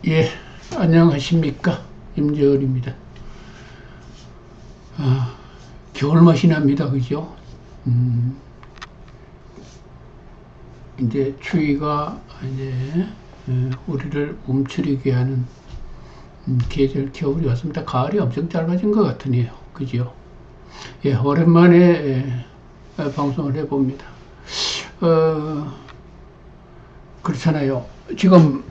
예, 안녕하십니까. 임재열입니다. 겨울맛이 납니다. 그죠? 이제 추위가 이제 우리를 움츠리게 하는 계절 겨울이 왔습니다. 가을이 엄청 짧아진 것 같으네요. 그죠? 예, 오랜만에 방송을 해봅니다. 그렇잖아요. 지금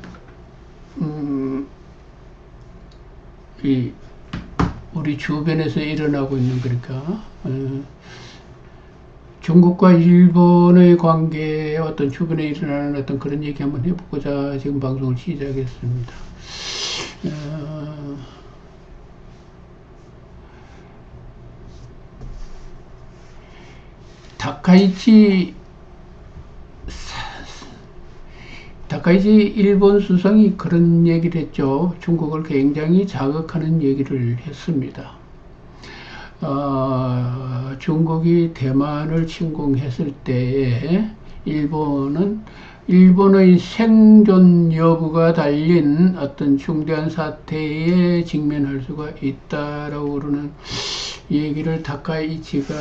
우리 주변에서 일어나고 있는, 그러니까 중국과 일본의 관계에 어떤 주변에 일어나는 어떤 그런 얘기 한번 해보고자 지금 방송을 시작했습니다. 다카이치 일본 수상이 그런 얘기를 했죠. 중국을 굉장히 자극하는 얘기를 했습니다. 중국이 대만을 침공했을 때에 일본의 생존 여부가 달린 어떤 중대한 사태에 직면할 수가 있다라고 그러는 얘기를 다카이치가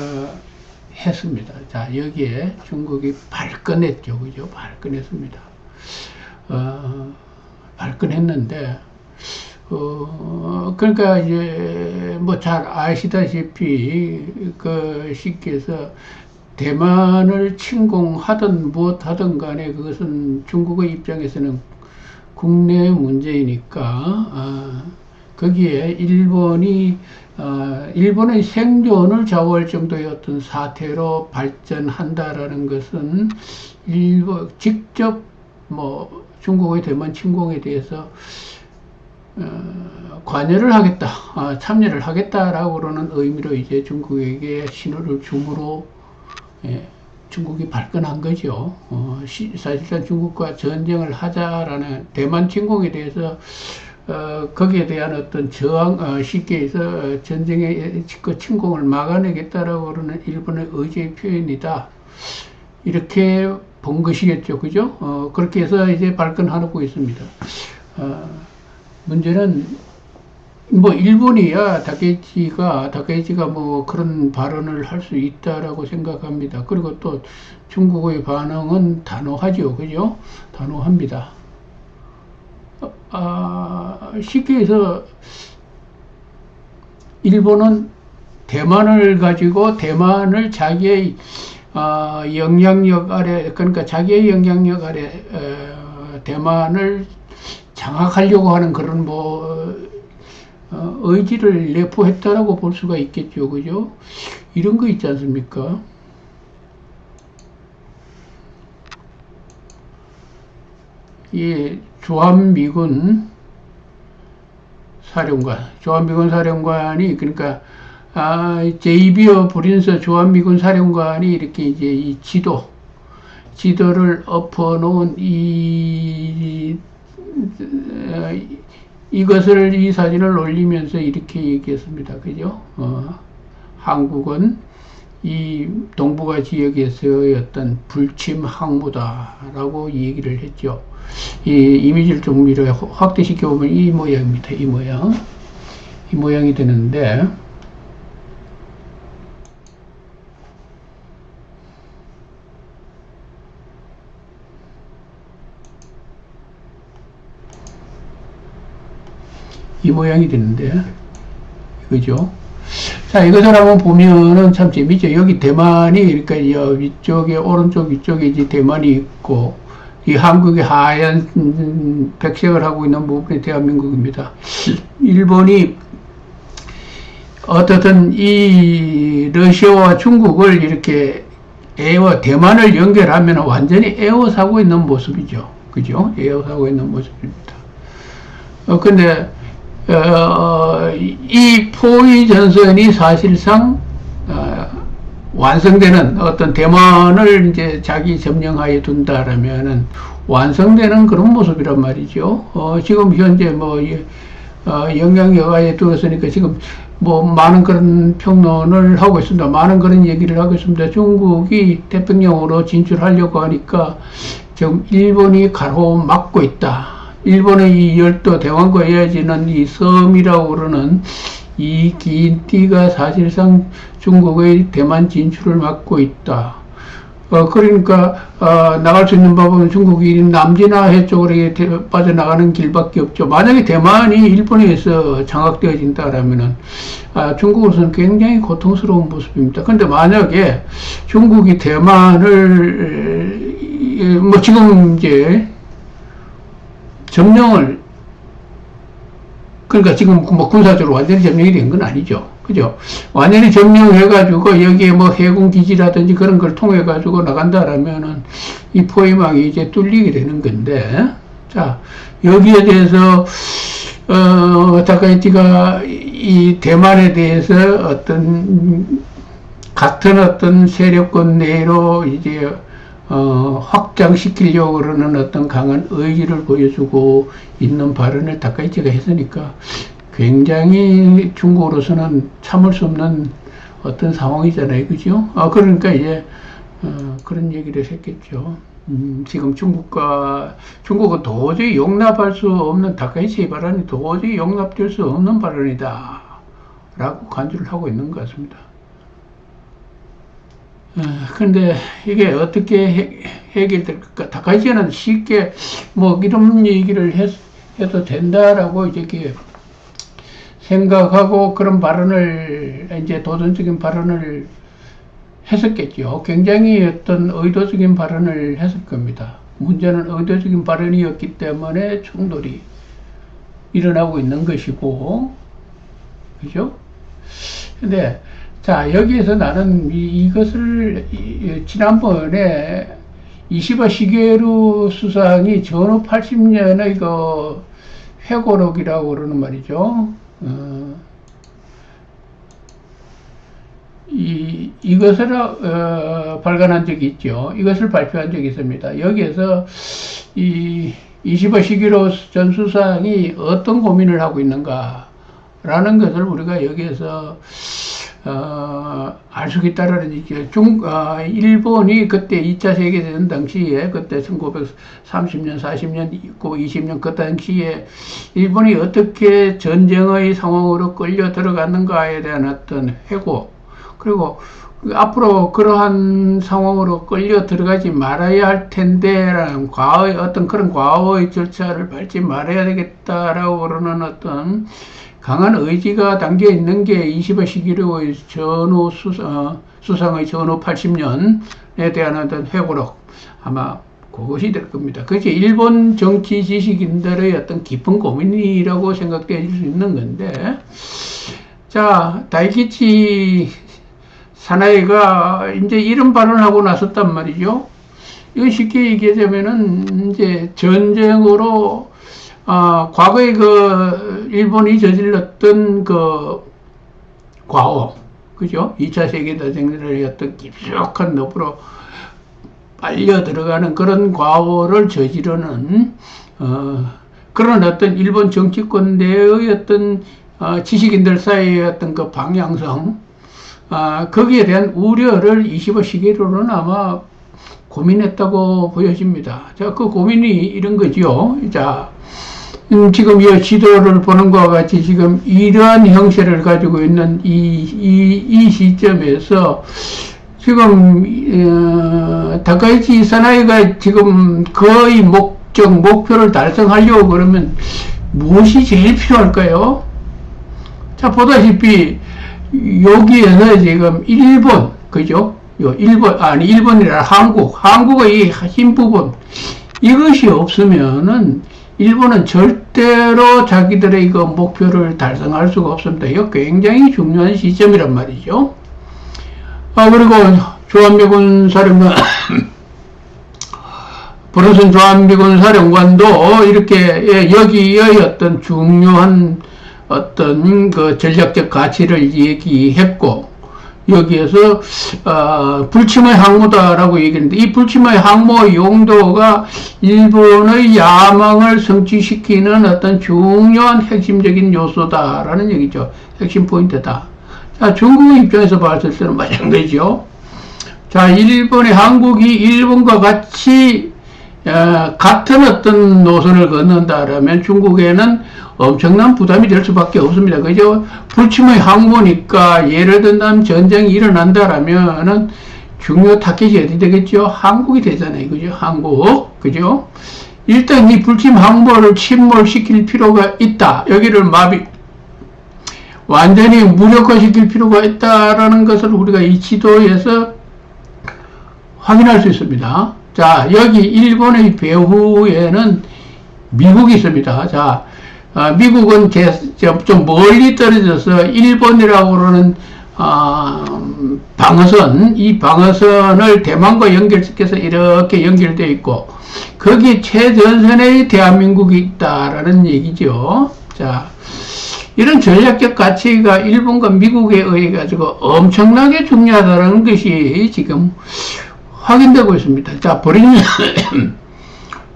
했습니다. 자, 여기에 중국이 발끈했죠. 그죠? 발끈했습니다. 발끈했는데, 그러니까 이제 뭐 잘 아시다시피 그 시기에서 대만을 침공하든 무엇하든 간에 그것은 중국의 입장에서는 국내 문제이니까 거기에 일본의 생존을 좌우할 정도의 어떤 사태로 발전한다라는 것은 직접 뭐 중국의 대만 침공에 대해서 관여를 하겠다, 참여를 하겠다라고 그러는 의미로 이제 중국에게 신호를 줌으로 중국이 발끈한 거죠. 사실상 중국과 전쟁을 하자라는 대만 침공에 대해서 거기에 대한 어떤 저항, 쉽게 해서 전쟁의 침공을 막아내겠다라고 그러는 일본의 의지의 표현이다. 이렇게 본 것이겠죠. 그죠? 그렇게 해서 이제 발끈하고 있습니다. 문제는 뭐 일본이야 다케이치가 뭐 그런 발언을 할 수 있다라고 생각합니다. 그리고 또 중국의 반응은 단호하죠. 그죠? 단호합니다. 쉽게 해서 일본은 대만을 가지고 대만을 자기의 영향력 아래, 그러니까 자기의 영향력 아래 대만을 장악하려고 하는 그런 의지를 내포했다라고 볼 수가 있겠죠. 그죠? 이런 거 있지 않습니까? 이 주한미군 사령관이, 그러니까 제이비어 브린서 주한미군 사령관이 이렇게 이제 이 지도를 엎어놓은 이것을, 이 사진을 올리면서 이렇게 얘기했습니다. 그죠? 한국은 이 동북아 지역에서의 어떤 불침 항모다라고 얘기를 했죠. 이 이미지를 좀 이렇게 확대시켜 보면 이 모양입니다. 이 모양이 되는데, 그죠? 자, 이것을 한번 보면은 참 재밌죠. 여기 대만이, 그러니까 위쪽에, 오른쪽 위쪽에 이제 대만이 있고, 이 한국의 하얀 백색을 하고 있는 부분이 대한민국입니다. 일본이 어떻든 이 러시아와 중국을 이렇게 대만을 연결하면 완전히 에워싸고 있는 모습이죠. 그죠? 에워싸고 있는 모습입니다. 근데 이 포위 전선이 사실상 완성되는, 어떤 대만을 이제 자기 점령하에 둔다라면은 완성되는 그런 모습이란 말이죠. 지금 현재 뭐 영향력하에 두었으니까 지금 뭐 많은 그런 평론을 하고 있습니다. 많은 그런 얘기를 하고 있습니다. 중국이 태평양으로 진출하려고 하니까 지금 일본이 가로막고 있다. 일본의 이 열도 대왕과 이어지는 이 섬이라고 그러는 이 긴 띠가 사실상 중국의 대만 진출을 막고 있다. 그러니까 나갈 수 있는 방법은 중국이 남진아해 쪽으로 빠져나가는 길밖에 없죠. 만약에 대만이 일본에 의해서 장악되어진다라면은 중국으로서는 굉장히 고통스러운 모습입니다. 근데 만약에 중국이 대만을 뭐 지금 이제 점령을, 그러니까 지금 뭐 군사적으로 완전히 점령이 된 건 아니죠. 그죠? 완전히 점령해가지고 여기에 뭐 해군 기지라든지 그런 걸 통해가지고 나간다라면은 이 포위망이 이제 뚫리게 되는 건데, 자, 여기에 대해서, 다카이치가 이 대만에 대해서 같은 어떤 세력권 내로 이제 확장시키려고 그러는 어떤 강한 의지를 보여주고 있는 발언을 다카이치가 했으니까 굉장히 중국으로서는 참을 수 없는 어떤 상황이잖아요. 그죠? 그러니까 이제 그런 얘기를 했겠죠. 지금 중국은 도저히 용납할 수 없는, 다카이치의 발언이 도저히 용납될 수 없는 발언이다 라고 간주를 하고 있는 것 같습니다. 근데 이게 어떻게 해결될까? 다카이치는 쉽게 뭐 이런 얘기를 해도 된다라고 이렇게 생각하고 그런 발언을, 이제 도전적인 발언을 했었겠죠. 굉장히 어떤 의도적인 발언을 했을 겁니다. 문제는 의도적인 발언이었기 때문에 충돌이 일어나고 있는 것이고, 그죠? 근데 자, 여기에서 나는 이것을 지난번에 이시바 시게루 수상이 전후 80년의 그 회고록이라고 그러는 말이죠. 이것을 발간한 적이 있죠. 이것을 발표한 적이 있습니다. 여기에서 이시바 시게루 전 수상이 어떤 고민을 하고 있는가라는 것을 우리가 여기에서 알 수 있다라는 얘기죠. 일본이 그때 2차 세계대전 당시에, 그때 1930년, 40년, 20년 그 당시에 일본이 어떻게 전쟁의 상황으로 끌려 들어갔는가에 대한 어떤 회고, 그리고 앞으로 그러한 상황으로 끌려 들어가지 말아야 할 텐데라는 과거의 어떤 그런 과거의 절차를 밟지 말아야 되겠다라고 그러는 어떤 강한 의지가 담겨 있는 게 이시바 시게루의 전후 수상의 전후 80년에 대한 어떤 회고록, 아마 그것이 될 겁니다. 그것이 일본 정치 지식인들의 어떤 깊은 고민이라고 생각될 수 있는 건데, 자, 다이키치 사나이가 이제 이런 발언을 하고 나섰단 말이죠. 이건 쉽게 얘기하자면은 이제 전쟁으로 과거에 그 일본이 저질렀던 그 과오, 그죠? 2차 세계대전의 어떤 깊숙한 늪으로 빨려 들어가는 그런 과오를 저지르는 그런 어떤 일본 정치권 내의 어떤 지식인들 사이의 어떤 그 방향성, 거기에 대한 우려를 이시바 시게루는 아마 고민했다고 보여집니다. 자, 그 고민이 이런 거죠. 자, 지금 이 지도를 보는 것과 같이 지금 이러한 형태를 가지고 있는 이 시점에서 지금 다카이치 사나이가 지금 거의 목표를 달성하려고 그러면 무엇이 제일 필요할까요? 자, 보다시피 여기에서 지금 일본, 그죠? 일본이라 한국의 이 힘 부분, 이것이 없으면은 일본은 절대로 자기들의 그 목표를 달성할 수가 없습니다. 이거 굉장히 중요한 시점이란 말이죠. 그리고 주한미군 사령관, 브런슨 주한미군 사령관도 이렇게 여기의 어떤 중요한 어떤 그 전략적 가치를 얘기했고, 여기에서 불침의 항모다라고 얘기했는데, 이 불침의 항모 용도가 일본의 야망을 성취시키는 어떤 중요한 핵심적인 요소다라는 얘기죠. 핵심 포인트다. 자, 중국의 입장에서 봤을 때는 마찬가지죠. 자, 한국이 일본과 같이 같은 어떤 노선을 걷는다라면 중국에는 엄청난 부담이 될 수밖에 없습니다. 그죠? 불침의 항모니까 예를 든다면 전쟁이 일어난다라면은 중요 타깃이 어디 되겠죠? 한국이 되잖아요. 그죠? 한국. 그죠? 일단 이 불침 항모를 침몰시킬 필요가 있다. 여기를 완전히 무력화시킬 필요가 있다라는 것을 우리가 이 지도에서 확인할 수 있습니다. 자, 여기 일본의 배후에는 미국이 있습니다. 자, 미국은 좀 멀리 떨어져서 일본이라고 그러는 방어선, 이 방어선을 대만과 연결시켜서 이렇게 연결되어 있고 거기에 최전선의 대한민국이 있다라는 얘기죠. 자, 이런 전략적 가치가 일본과 미국에 의해 가지고 엄청나게 중요하다는 것이 지금 확인되고 있습니다. 자, 버리는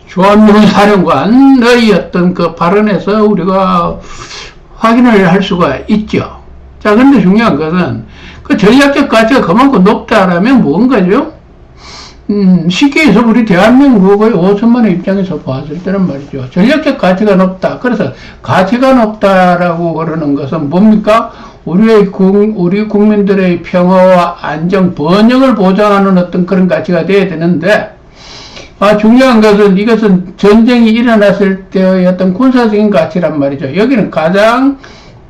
조한민 사령관의 어떤 그 발언에서 우리가 확인을 할 수가 있죠. 자, 근데 중요한 것은 그 전략적 가치가 그만큼 높다라면 뭔가죠? 쉽게 해서 우리 대한민국의 5천만의 입장에서 봤을 때는 말이죠. 전략적 가치가 높다. 그래서 가치가 높다라고 그러는 것은 뭡니까? 우리 국민들의 평화와 안정, 번영을 보장하는 어떤 그런 가치가 되어야 되는데, 중요한 것은 이것은 전쟁이 일어났을 때의 어떤 군사적인 가치란 말이죠. 여기는 가장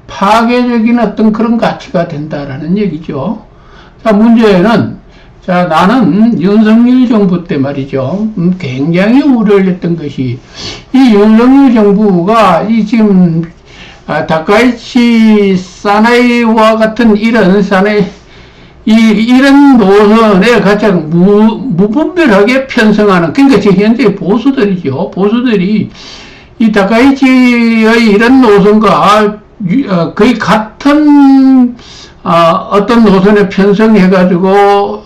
파괴적인 어떤 그런 가치가 된다라는 얘기죠. 자, 문제는, 자, 나는 윤석열 정부 때 말이죠. 굉장히 우려를 했던 것이, 이 윤석열 정부가 이 지금, 다카이치 사나이와 같은 이런 이런 노선에 가장 무분별하게 편성하는, 그러니까 지금 현재 보수들이죠. 보수들이 이 다카이치의 이런 노선과 거의 같은 어떤 노선에 편성해가지고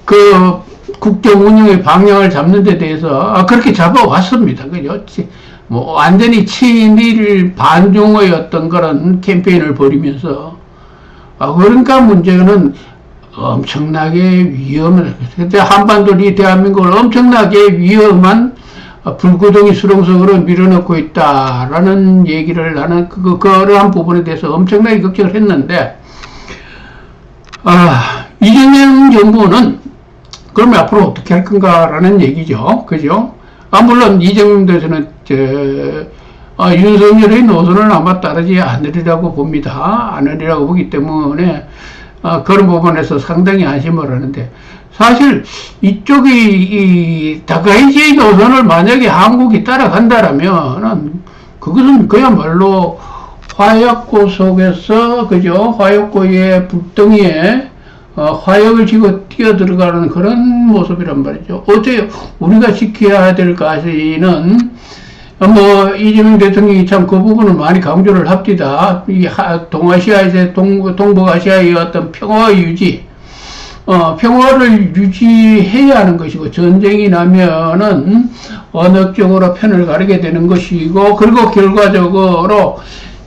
그 국정 운영의 방향을 잡는 데 대해서 그렇게 잡아왔습니다. 그죠? 뭐 완전히 친일 반중의 어떤 그런 캠페인을 벌이면서 그러니까 문제는 엄청나게 위험을, 그때 한반도리 대한민국을 엄청나게 위험한 불구덩이 수렁속으로 밀어넣고 있다라는 얘기를 나는 그러한 부분에 대해서 엄청나게 걱정을 했는데, 이재명 정부는 그러면 앞으로 어떻게 할 건가라는 얘기죠. 그죠? 물론 이재명 대표는 윤석열의 노선을 아마 따르지 않으리라고 봅니다. 않으리라고 보기 때문에 그런 부분에서 상당히 안심을 하는데, 사실 이쪽이 이 다카이치의 노선을 만약에 한국이 따라간다라면 그것은 그야말로 화약고 속에서, 그죠? 화약고의 불덩이에 화약을 집어 뛰어 들어가는 그런 모습이란 말이죠. 어째요? 우리가 지켜야 될 가치는, 이재명 대통령이 참 그 부분을 많이 강조를 합니다. 이 동아시아에서 동북아시아의 어떤 평화 유지, 평화를 유지해야 하는 것이고, 전쟁이 나면은 어느 쪽으로 편을 가르게 되는 것이고, 그리고 결과적으로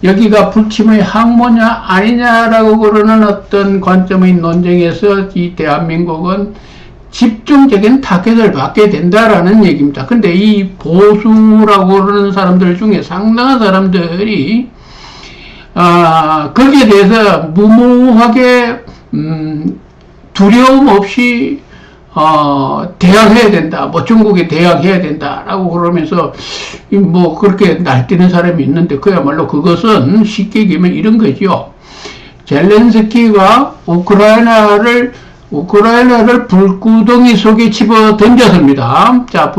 여기가 불침의 항모냐 아니냐라고 그러는 어떤 관점의 논쟁에서 이 대한민국은 집중적인 타겟을 받게 된다라는 얘기입니다. 근데 이 보수라고 그러는 사람들 중에 상당한 사람들이 거기에 대해서 무모하게 두려움 없이 대항해야 된다, 중국에 대항해야 된다라고 그러면서 그렇게 날뛰는 사람이 있는데, 그야말로 그것은 쉽게 얘기하면 이런 거죠. 젤렌스키가 우크라이나를 불구덩이 속에 집어 던졌습니다. 자,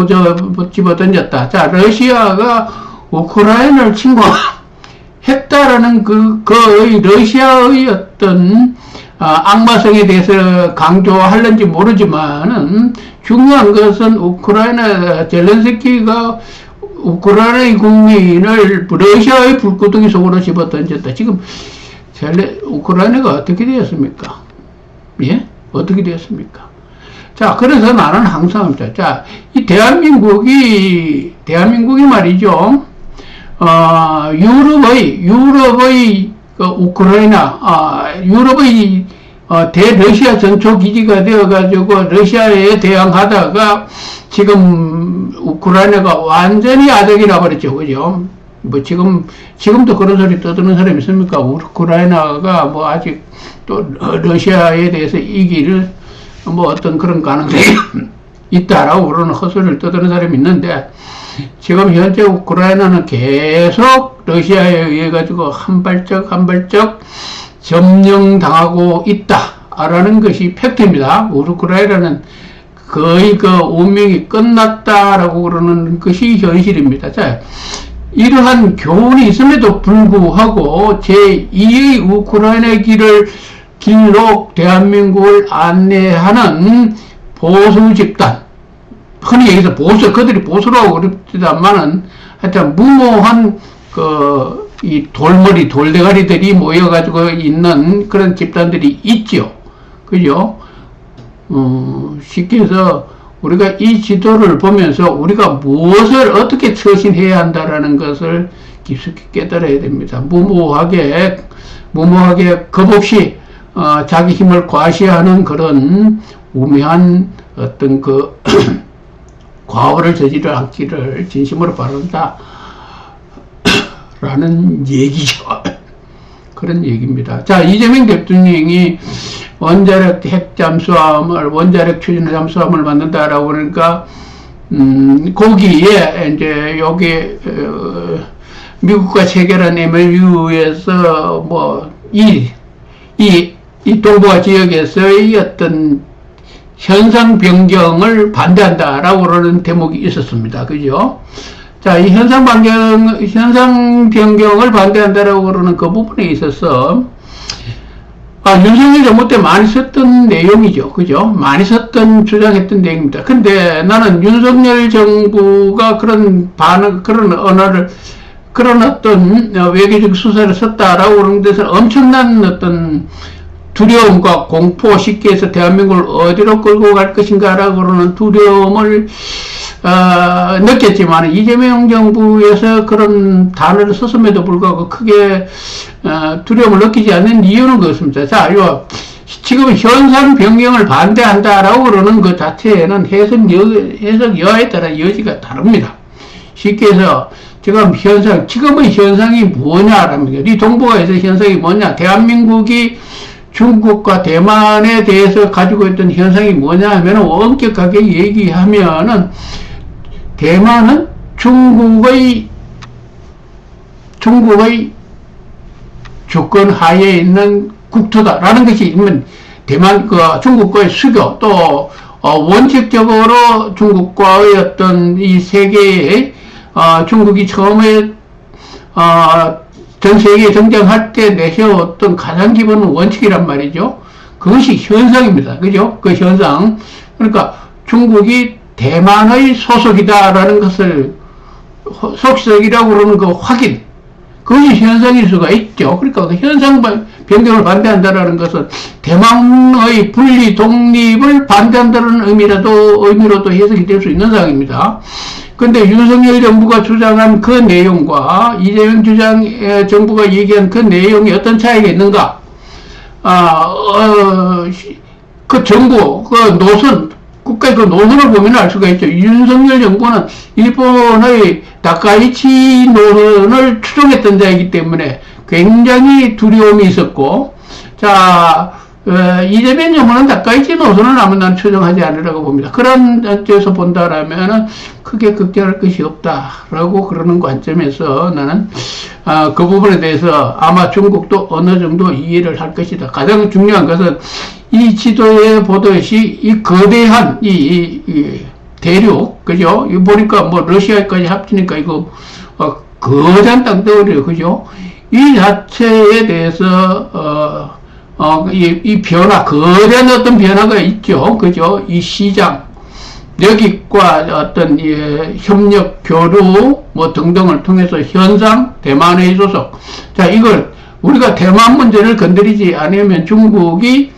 집어 던졌다. 자, 러시아가 우크라이나를 침공했다라는 그의 러시아의 어떤 악마성에 대해서 강조하는지 모르지만은, 중요한 것은 젤렌스키가 우크라이나의 국민을 러시아의 불구덩이 속으로 집어 던졌다. 지금 우크라이나가 어떻게 되었습니까? 예? 어떻게 되었습니까? 자, 그래서 나는 항상, 자, 이 대한민국이 말이죠, 유럽의 우크라이나, 유럽의 대러시아 전초 기지가 되어가지고 러시아에 대항하다가 지금 우크라이나가 완전히 아작이 나버렸죠. 그죠? 뭐 지금도 그런 소리 떠드는 사람이 있습니까? 우크라이나가 뭐 아직 또 러시아에 대해서 이기를 뭐 어떤 그런 가능성이 있다라고 그러는 헛소리를 떠드는 사람이 있는데, 지금 현재 우크라이나는 계속 러시아에 의해 가지고 한 발짝 한 발짝 점령당하고 있다라는 것이 팩트입니다. 우크라이나는 거의 그 운명이 끝났다라고 그러는 것이 현실입니다. 자, 이러한 교훈이 있음에도 불구하고 제2의 우크라이나 길로 대한민국을 안내하는 보수 집단, 흔히 얘기해서 보수, 그들이 보수라고 그럽니다만은 하여튼 무모한 이 돌대가리들이 모여가지고 있는 그런 집단들이 있죠. 그죠? 쉽게 해서 우리가 이 지도를 보면서 우리가 무엇을 어떻게 처신해야 한다라는 것을 깊숙이 깨달아야 됩니다. 무모하게 겁 없이 자기 힘을 과시하는 그런 우매한 어떤 과오를 저지르지 않기를 진심으로 바란다 라는 얘기죠. 그런 얘기입니다. 자, 이재명 대통령이 원자력 추진 잠수함을 만든다라고 그러니까, 거기에 이제 여기, 미국과 체결한 MOU에서 이 동북아 지역에서의 어떤 현상 변경을 반대한다라고 그러는 대목이 있었습니다. 그죠? 자, 이 현상 변경을 반대한다라고 그러는 그 부분에 있어서, 윤석열 정부 때 많이 썼던 내용이죠. 그죠? 많이 주장했던 내용입니다. 근데 나는 윤석열 정부가 그런 언어를, 그런 어떤 외교적 수사를 썼다라고 그러는 데서 엄청난 어떤 두려움과 공포, 쉽게 해서 대한민국을 어디로 끌고 갈 것인가라고 그러는 두려움을 느꼈지만, 이재명 정부에서 그런 단어를 썼음에도 불구하고 크게 두려움을 느끼지 않는 이유는 그렇습니다. 자, 지금 현상 변경을 반대한다라고 그러는 그 자체에는 해석 여하에 따라 여지가 다릅니다. 쉽게 해서 지금의 현상이 뭐냐랍니다. 이 동북아에서 현상이 뭐냐? 대한민국이 중국과 대만에 대해서 가지고 있던 현상이 뭐냐 하면, 엄격하게 얘기하면은 대만은 중국의 주권 하에 있는 국토다라는 것이 있으면, 중국과의 수교, 또 원칙적으로 중국과의 어떤 이 세계의 중국이 처음에 전 세계에 등장할 때 내세웠던 가장 기본 원칙이란 말이죠. 그것이 현상입니다. 그죠? 그 현상. 그러니까 중국이 대만의 소속이다라는 것을, 속속이라고 그러는 그 확인. 그것이 현상일 수가 있죠. 그러니까 그 현상 변경을 반대한다라는 것은 대만의 분리 독립을 반대한다는 의미로도 해석이 될 수 있는 상황입니다. 근데 윤석열 정부가 주장한 그 내용과 이재명 정부가 얘기한 그 내용이 어떤 차이가 있는가? 그 정부, 국가의 그 노선을 보면 알 수가 있죠. 윤석열 정부는 일본의 다카이치 노선을 추종했던 자이기 때문에 굉장히 두려움이 있었고, 자, 이재명 정부는 다카이치 노선을 아마 난 추종하지 않으라고 봅니다. 그런 점에서 본다라면은 크게 걱정할 것이 없다라고 그러는 관점에서 나는 그 부분에 대해서 아마 중국도 어느 정도 이해를 할 것이다. 가장 중요한 것은 이 지도에 보듯이 이 거대한 이 대륙, 그죠? 이 보니까 러시아까지 합치니까 이거 거대한 땅덩어리예요, 그죠? 이 자체에 대해서 이 변화, 거대한 어떤 변화가 있죠. 그죠? 이 시장, 여기과 어떤, 협력, 교류, 등등을 통해서 현상, 대만의 소속. 자, 이걸, 우리가 대만 문제를 건드리지 않으면 중국이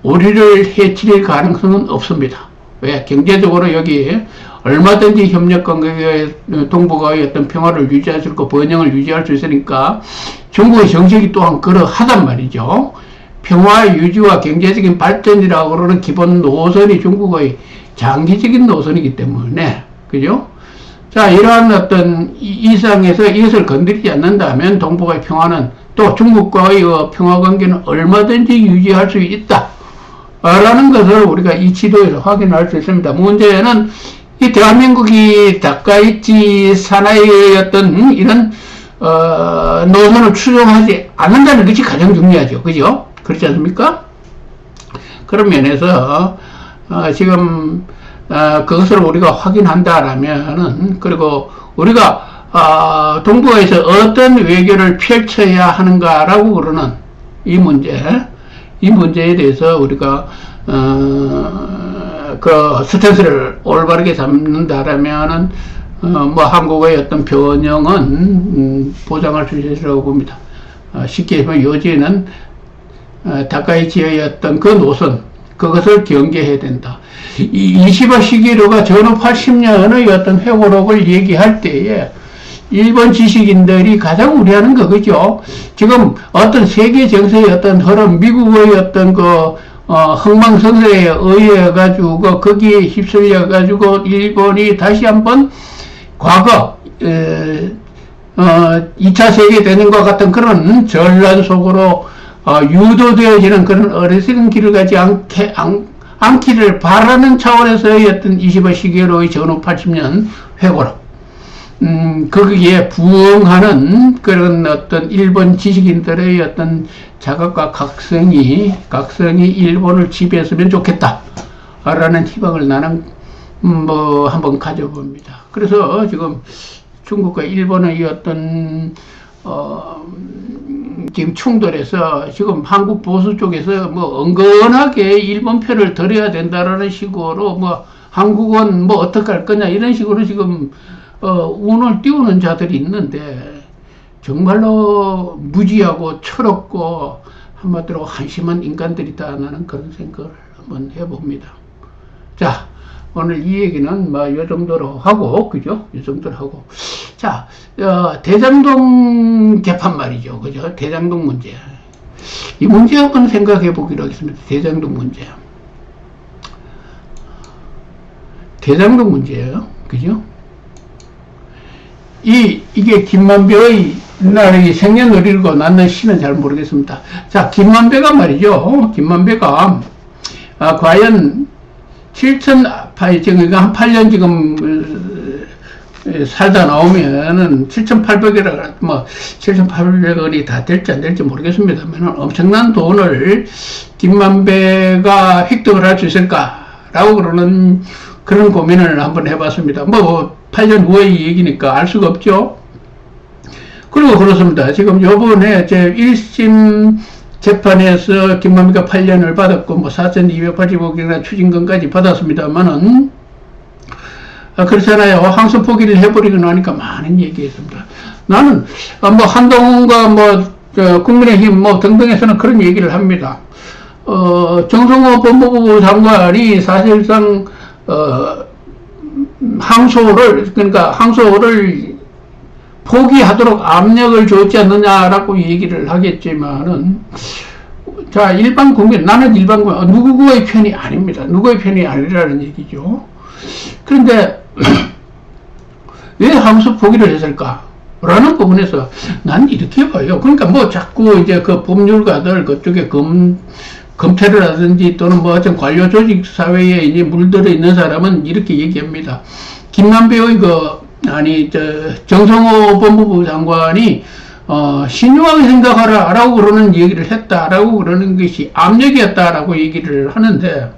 우리를 해칠 가능성은 없습니다. 왜? 경제적으로 여기 얼마든지 협력 관계에 동북아의 어떤 평화를 유지할 수 있고 번영을 유지할 수 있으니까 중국의 정책이 또한 그러하단 말이죠. 평화 유지와 경제적인 발전이라고 그러는 기본 노선이 중국의 장기적인 노선이기 때문에, 그죠? 자, 이러한 어떤 이상에서 이것을 건드리지 않는다면 동북아의 평화는 또 중국과의 평화 관계는 얼마든지 유지할 수 있다. 라는 것을 우리가 이 지도에서 확인할 수 있습니다. 문제는 이 대한민국이 다카이치 사나이의 어떤 이런 노선을 추종하지 않는다는 것이 가장 중요하죠. 그죠? 그렇지 않습니까? 그런 면에서 지금 그것을 우리가 확인한다라면은, 그리고 우리가 동북아에서 어떤 외교를 펼쳐야 하는가라고 그러는 이 문제에 대해서 우리가 그 스탠스를 올바르게 잡는다라면은 뭐 한국의 어떤 변형은 보장할 수 있으라고 봅니다. 쉽게 말하면 요지는 다카이치의 어떤 그 노선, 그것을 경계해야 된다. 이 20화 시기로가 전후 80년의 어떤 회고록을 얘기할 때에 일본 지식인들이 가장 우려하는 거죠. 지금 어떤 세계 정세의 어떤 흐름, 미국의 어떤 흥망성쇠에 의해 가지고 거기에 휩쓸려 가지고 일본이 다시 한번 과거 2차 세계대전과 같은 그런 전란 속으로 유도되어지는 그런 어리석은 길을 가지 않기를 바라는 차원에서의 어떤 20의 시기로의 전후 80년 회고록, 거기에 부응하는 그런 어떤 일본 지식인들의 어떤 자각과 각성이 일본을 지배했으면 좋겠다 라는 희망을 나는 뭐 한번 가져봅니다. 그래서 지금 중국과 일본의 어떤 지금 충돌에서 지금 한국 보수 쪽에서 뭐 은근하게 일본 편을 들어야 된다라는 식으로 뭐 한국은 뭐 어떡할 거냐 이런 식으로 지금 운을 띄우는 자들이 있는데, 정말로 무지하고 철없고 한마디로 한심한 인간들이다, 나는 그런 생각을 한번 해봅니다. 자, 오늘 이 얘기는 뭐 이 정도로 하고, 그죠? 이 정도로 하고. 자, 대장동 개판 말이죠. 그죠? 대장동 문제. 이 문제 한번 생각해 보기로 하겠습니다. 대장동 문제. 대장동 문제예요. 그죠? 이게 김만배의 옛날에 생년월일고 낳는 시는 잘 모르겠습니다. 자, 김만배가 말이죠. 김만배가, 과연 7,800, 한 8년 지금, 살다 나오면은 7,800이라, 뭐, 7,800원이 다 될지 안 될지 모르겠습니다만, 엄청난 돈을 김만배가 획득을 할 수 있을까라고 그러는 그런 고민을 한번 해봤습니다. 뭐, 8년 후의 얘기니까 알 수가 없죠. 그리고 그렇습니다. 지금 요번에 제 1심 재판에서 김만배가 8년을 받았고, 뭐 4,285개나 추징금까지 받았습니다만은, 그렇잖아요. 항소 포기를 해버리고 나니까 많은 얘기했습니다. 나는, 뭐 한동훈과 뭐, 국민의힘 뭐 등등에서는 그런 얘기를 합니다. 정성호 법무부 장관이 사실상, 항소를 포기하도록 압력을 줬지 않느냐라고 얘기를 하겠지만은, 자, 일반 국민, 나는 일반 국민, 누구의 편이 아닙니다. 누구의 편이 아니라는 얘기죠. 그런데, 왜 항소 포기를 했을까? 라는 부분에서 난 이렇게 봐요. 그러니까 뭐 자꾸 이제 그 법률가들 그쪽에 검찰을 하든지 또는 뭐 어떤 관료 조직 사회에 이제 물들어 있는 사람은 이렇게 얘기합니다. 김만배의 정성호 법무부 장관이, 신중하게 생각하라 라고 그러는 얘기를 했다라고 그러는 것이 압력이었다라고 얘기를 하는데,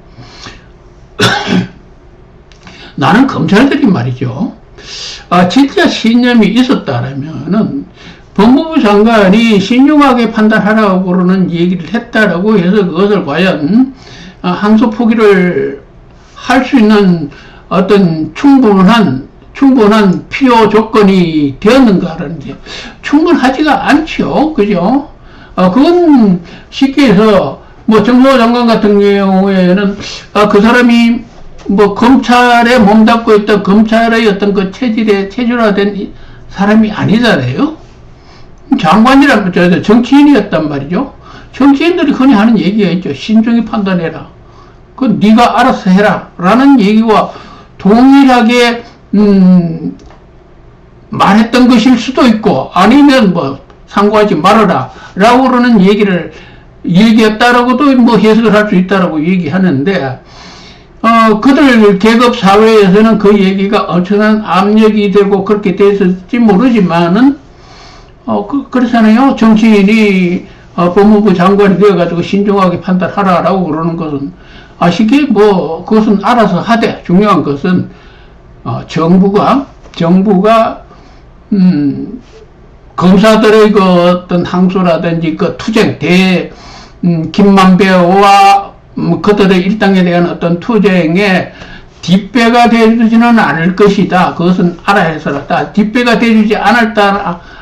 나는 검찰들이 말이죠. 진짜 신념이 있었다라면은, 법무부 장관이 신중하게 판단하라고 그러는 얘기를 했다라고 해서 그것을 과연 항소 포기를 할 수 있는 어떤 충분한 필요 조건이 되었는가라는 게 충분하지가 않죠. 그죠? 그건 쉽게 해서 뭐 정성호 장관 같은 경우에는 그 사람이 뭐 검찰에 몸담고 있던 검찰의 어떤 그 체질화된 사람이 아니잖아요. 장관이라고 정치인이었단 말이죠. 정치인들이 흔히 하는 얘기가 있죠. 신중히 판단해라. 그 네가 알아서 해라. 라는 얘기와 동일하게 말했던 것일 수도 있고 아니면 뭐 상고하지 말아라 라고 그러는 얘기를 얘기했다라고도 뭐 해석을 할 수 있다라고 얘기하는데 그들 계급 사회에서는 그 얘기가 엄청난 압력이 되고 그렇게 됐을지 모르지만은 그렇잖아요. 정치인이 법무부 장관이 되어가지고 신중하게 판단하라라고 그러는 것은 쉽게 뭐 그것은 알아서 하되 중요한 것은 정부가 검사들의 그 어떤 항소라든지 그 투쟁 김만배와 그들의 일당에 대한 어떤 투쟁에 뒷배가 되지는 않을 것이다. 그것은 알아야 해서다. 뒷배가 되지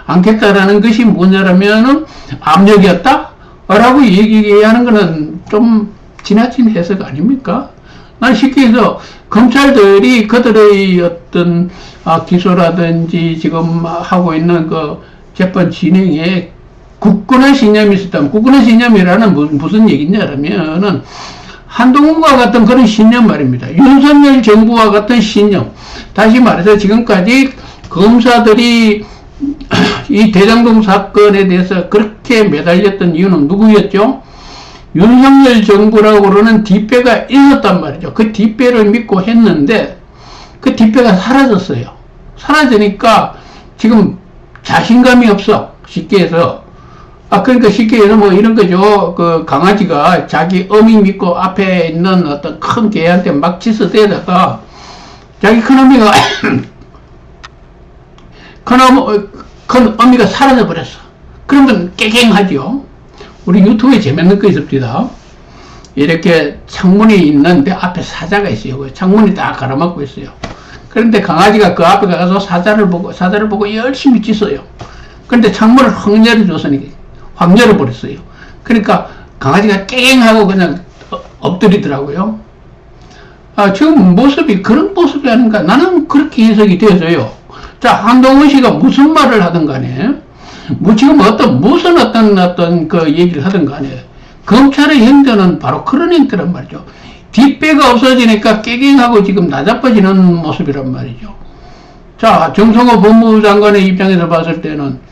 않겠다라는 것이 뭐냐면은 압력이었다? 라고 얘기하는 것은 좀 지나친 해석 아닙니까? 난 쉽게 해서 검찰들이 그들의 어떤 기소라든지 지금 하고 있는 그 재판 진행에 굳건한 신념이 있었다면, 굳건한 신념이라는 무슨 얘기냐면은 한동훈과 같은 그런 신념 말입니다. 윤석열 정부와 같은 신념. 다시 말해서 지금까지 검사들이 이 대장동 사건에 대해서 그렇게 매달렸던 이유는 누구였죠? 윤석열 정부라고 그러는 뒷배가 있었단 말이죠. 그 뒷배를 믿고 했는데 그 뒷배가 사라졌어요. 사라지니까 지금 자신감이 없어. 쉽게 해서. 그러니까 쉽게 해서 뭐 이런 거죠. 그 강아지가 자기 어미 믿고 앞에 있는 어떤 큰 개한테 막 치서대다가 자기 큰 어미가 큰 어미가 사라져 버렸어. 그러면 깨갱하죠. 우리 유튜브에 재밌는 거 있습니다. 이렇게 창문이 있는데 앞에 사자가 있어요. 그 창문이 딱 가로막고 있어요. 그런데 강아지가 그 앞에 가서 사자를 보고 열심히 짖어요. 그런데 창문을 확 열어버렸어요. 그러니까 강아지가 깽하고 그냥 엎드리더라고요. 지금 모습이 그런 모습이 아닌가? 나는 그렇게 해석이 되어져요. 자, 한동훈 씨가 무슨 말을 하든 간에, 지금 무슨 어떤 그 얘기를 하든 간에, 검찰의 행태는 바로 그런 행태란 말이죠. 뒷배가 없어지니까 깨갱하고 지금 나자빠지는 모습이란 말이죠. 자, 정성호 법무부 장관의 입장에서 봤을 때는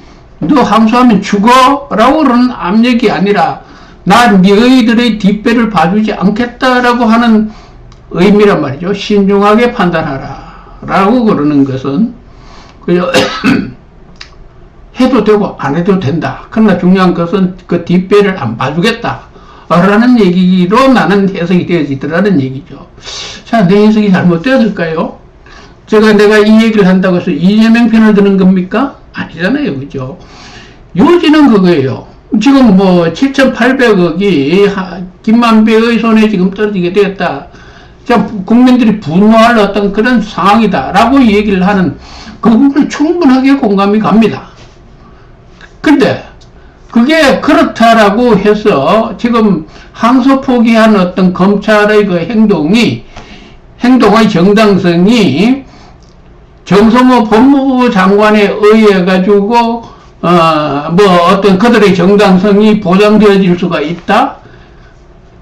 너 항소하면 죽어? 라고 그러는 압력이 아니라 난 너희들의 뒷배를 봐주지 않겠다라고 하는 의미란 말이죠. 신중하게 판단하라 라고 그러는 것은 그냥 해도 되고 안 해도 된다. 그러나 중요한 것은 그 뒷배를 안 봐주겠다 라는 얘기로 나는 해석이 되어지더라는 얘기죠. 자, 내 해석이 잘못되었을까요? 내가 이 얘기를 한다고 해서 이재명 편을 드는 겁니까? 아니잖아요. 그죠? 요지는 그거예요. 지금 뭐 7,800억이 김만배의 손에 지금 떨어지게 되었다. 자, 국민들이 분노할 어떤 그런 상황이다. 라고 얘기를 하는 그 부분은 충분하게 공감이 갑니다. 근데 그게 그렇다라고 해서 지금 항소 포기한 어떤 검찰의 그 행동의 정당성이 정성호 법무부 장관에 의해 가지고 어떤 그들의 정당성이 보장되어질 수가 있다,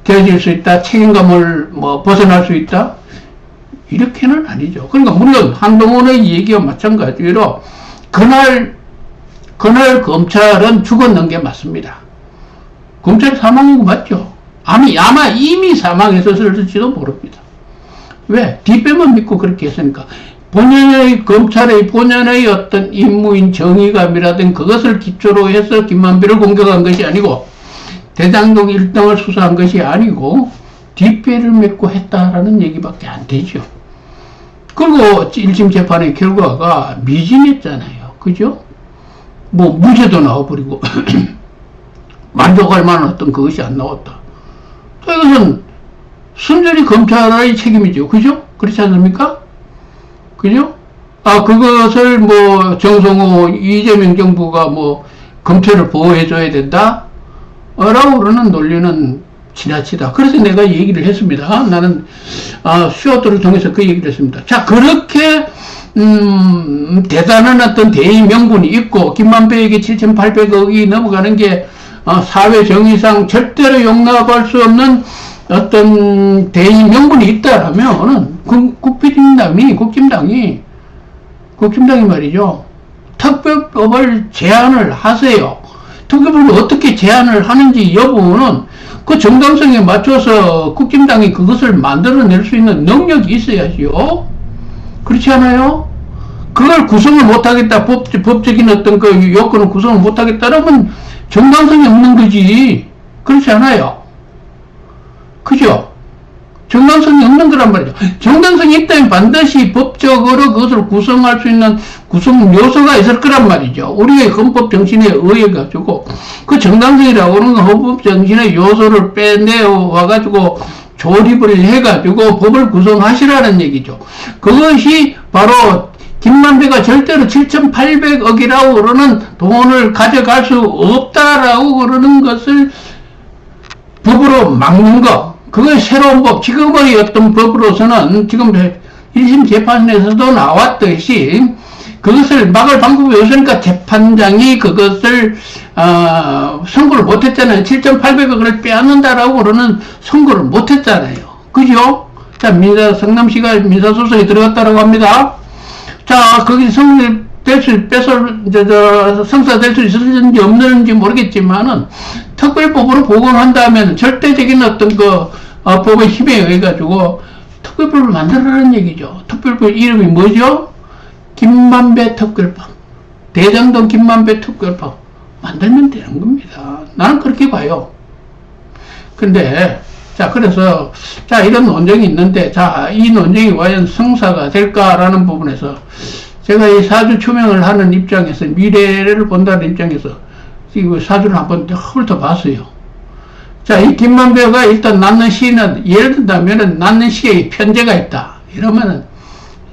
되어질 수 있다, 책임감을 벗어날 수 있다, 이렇게는 아니죠. 그러니까 물론 한동훈의 얘기와 마찬가지로 그날 검찰은 죽었는 게 맞습니다. 검찰 사망인 거 맞죠? 아마 이미 사망했었을지도 모릅니다. 왜? 뒷배만 믿고 그렇게 했으니까. 검찰의 본연의 어떤 임무인 정의감이라든 그것을 기초로 해서 김만배를 공격한 것이 아니고, 대장동 1등을 수사한 것이 아니고, 뒷배를 맺고 했다라는 얘기밖에 안 되죠. 그리고 1심 재판의 결과가 미진했잖아요. 그죠? 무죄도 나와버리고, 만족할 만한 어떤 그것이 안 나왔다. 이것은 순전히 검찰의 책임이죠. 그죠? 그렇지 않습니까? 그죠? 그것을 정성호, 이재명 정부가 검찰을 보호해줘야 된다? 라고 그러는 논리는 지나치다. 그래서 내가 얘기를 했습니다. 나는, 쇼트를 통해서 그 얘기를 했습니다. 자, 그렇게, 대단한 어떤 대의 명분이 있고, 김만배에게 7,800억이 넘어가는 게, 사회 정의상 절대로 용납할 수 없는 어떤 대의 명분이 있다라면 국힘당이 말이죠. 특별법을 제안을 하세요. 특별법을 어떻게 제안을 하는지 여부는 그 정당성에 맞춰서 국힘당이 그것을 만들어낼 수 있는 능력이 있어야지요. 그렇지 않아요? 그걸 구성을 못하겠다, 법적인 어떤 그 요건을 구성을 못하겠다라면 정당성이 없는 거지. 그렇지 않아요? 그죠? 정당성이 없는 거란 말이죠. 정당성이 있다면 반드시 법적으로 그것을 구성할 수 있는 구성 요소가 있을 거란 말이죠. 우리의 헌법 정신에 의해 가지고 그 정당성이라고 하는 건 헌법 정신의 요소를 빼내어 와가지고 조립을 해가지고 법을 구성하시라는 얘기죠. 그것이 바로 김만배가 절대로 7,800억이라고 그러는 돈을 가져갈 수 없다라고 그러는 것을 법으로 막는 거. 그건 새로운 법, 지금의 어떤 법으로서는 지금 1심 재판에서도 나왔듯이 그것을 막을 방법이 없으니까 재판장이 그것을 선고를 못했잖아요. 7,800억을 빼앗는다라고 그러는 선고를 못했잖아요. 그죠? 자, 성남시가 민사소송에 들어갔다라고 합니다. 자, 거기 성사될 수 있을지 없는지 모르겠지만은 특별법으로 복원한다면 절대적인 어떤 법의 힘에 의해가지고 특별법을 만들어라는 얘기죠. 특별법 이름이 뭐죠? 김만배 특별법. 대장동 김만배 특별법. 만들면 되는 겁니다. 나는 그렇게 봐요. 근데, 자, 그래서, 자, 이런 논쟁이 있는데, 자, 이 논쟁이 과연 성사가 될까라는 부분에서 제가 이 사주 추명을 하는 입장에서, 미래를 본다는 입장에서, 이 사주를 한번 훑어봤어요. 자, 이 김만배가 일단 낳는 시는, 예를 든다면은 낳는 시에 편제가 있다. 이러면은,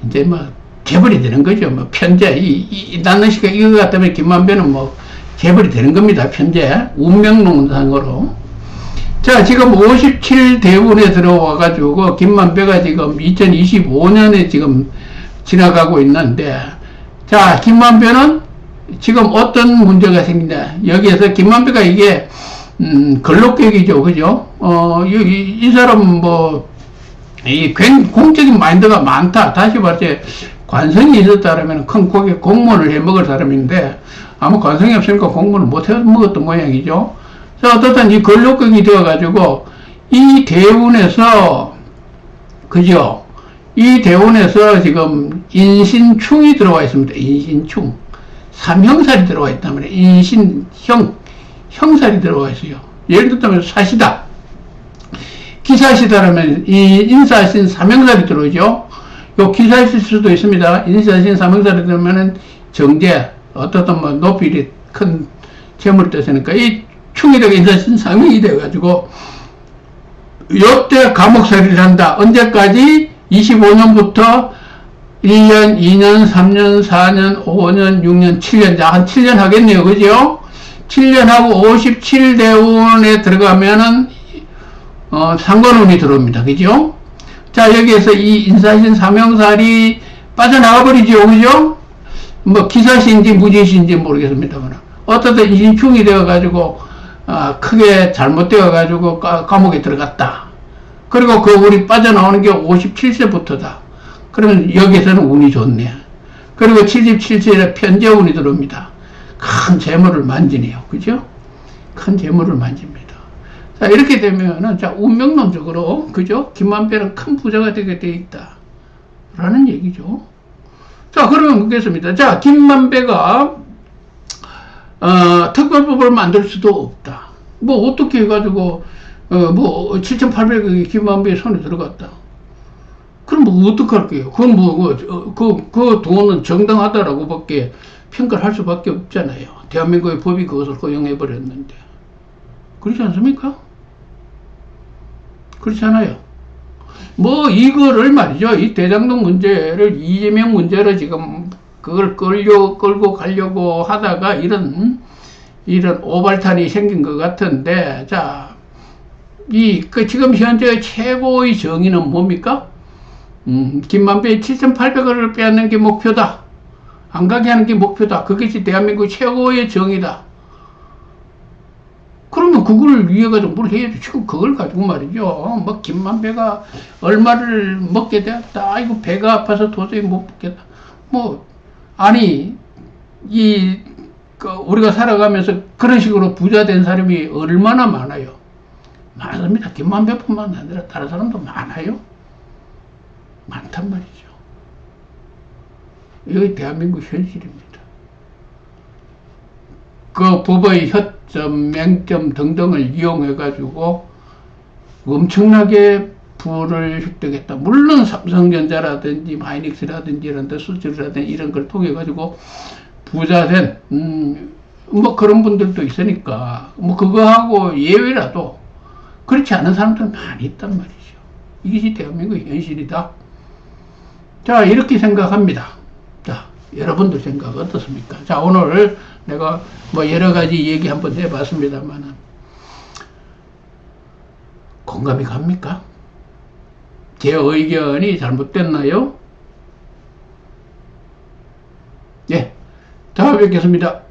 이제 뭐, 재벌이 되는 거죠. 뭐, 편제. 이 낳는 시가 이거 같다면 김만배는 뭐, 재벌이 되는 겁니다. 편제. 운명론상으로. 자, 지금 57대운에 들어와가지고, 김만배가 지금 2025년에 지금 지나가고 있는데, 자, 김만배는 지금 어떤 문제가 생긴다. 여기에서 김만배가 이게, 근록객이죠. 그죠? 이 사람은 뭐, 이 공적인 마인드가 많다. 다시 말해, 관성이 있었다면 큰 공무원을 해 먹을 사람인데, 아무 관성이 없으니까 공무원을 못 해 먹었던 모양이죠. 자, 어떻든 이 근록격이 되어가지고, 이 대운에서, 그죠? 이 대운에서 지금 인신충이 들어와 있습니다. 인신충. 삼형살이 들어와 있단 말이에요. 형살이 들어와 있어요. 예를 들면 사시다. 기사시다라면 이 인사신 삼형살이 들어오죠. 요 기사실 수도 있습니다. 인사신 삼형살이 들어오면은 정제, 어떻든 뭐 높이 큰 재물을 뜻하니까 이 충이 되고 인사신 삼형이 돼가지고 요때 감옥살이를 한다. 언제까지? 25년부터 1년, 2년, 3년, 4년, 5년, 6년, 7년, 한 7년 하겠네요. 그죠? 7년 하고 57대운에 들어가면은, 상관운이 들어옵니다. 그죠? 자, 여기에서 이 인사신 삼형살이 빠져나가 버리죠. 그죠? 뭐, 기사신지 무진신지 모르겠습니다만. 어떻든 인충이 되어가지고, 크게 잘못되어가지고 감옥에 들어갔다. 그리고 그 운이 빠져나오는 게 57세부터다. 그러면 여기서는 운이 좋네. 그리고 77세에 편재운이 들어옵니다. 큰 재물을 만지네요. 그죠? 큰 재물을 만집니다. 자, 이렇게 되면은, 자, 운명론적으로, 그죠? 김만배는 큰 부자가 되게 돼 있다. 라는 얘기죠. 자, 그러면 묻겠습니다. 자, 김만배가, 특별법을 만들 수도 없다. 뭐, 어떻게 해가지고, 7,800억이 김만배의 손에 들어갔다. 그럼 뭐, 어떡할게요? 그건 뭐, 그 돈은 정당하다라고 밖에 평가를 할 수밖에 없잖아요. 대한민국의 법이 그것을 허용해버렸는데. 그렇지 않습니까? 그렇지 않아요. 뭐, 이거를 말이죠. 이 대장동 문제를 이재명 문제로 지금 그걸 끌고 가려고 하다가 이런 오발탄이 생긴 것 같은데, 자, 지금 현재 최고의 정의는 뭡니까? 김만배의 7,800억을 빼앗는 게 목표다. 안 가게 하는 게 목표다. 그것이 대한민국 최고의 정의다. 그러면 그걸 위해 가지고 뭘 해야지. 지금 그걸 가지고 말이죠. 뭐 김만배가 얼마를 먹게 되었다. 아이고 배가 아파서 도저히 못 먹겠다. 뭐 아니 우리가 살아가면서 그런 식으로 부자 된 사람이 얼마나 많아요. 많습니다. 김만배뿐만 아니라 다른 사람도 많아요. 많단 말이죠. 이게 대한민국 현실입니다. 그 법의 허점, 맹점 등등을 이용해가지고 엄청나게 부를 획득했다. 물론 삼성전자라든지 마이닉스라든지 이런 데 수출이라든지 이런 걸 통해가지고 부자된, 뭐 그런 분들도 있으니까, 뭐 그거하고 예외라도 그렇지 않은 사람들 많이 있단 말이죠. 이것이 대한민국의 현실이다. 자, 이렇게 생각합니다. 자, 여러분들 생각 어떻습니까? 자, 오늘 내가 뭐 여러 가지 얘기 한번 해봤습니다만, 공감이 갑니까? 제 의견이 잘못됐나요? 예, 다음에 뵙겠습니다.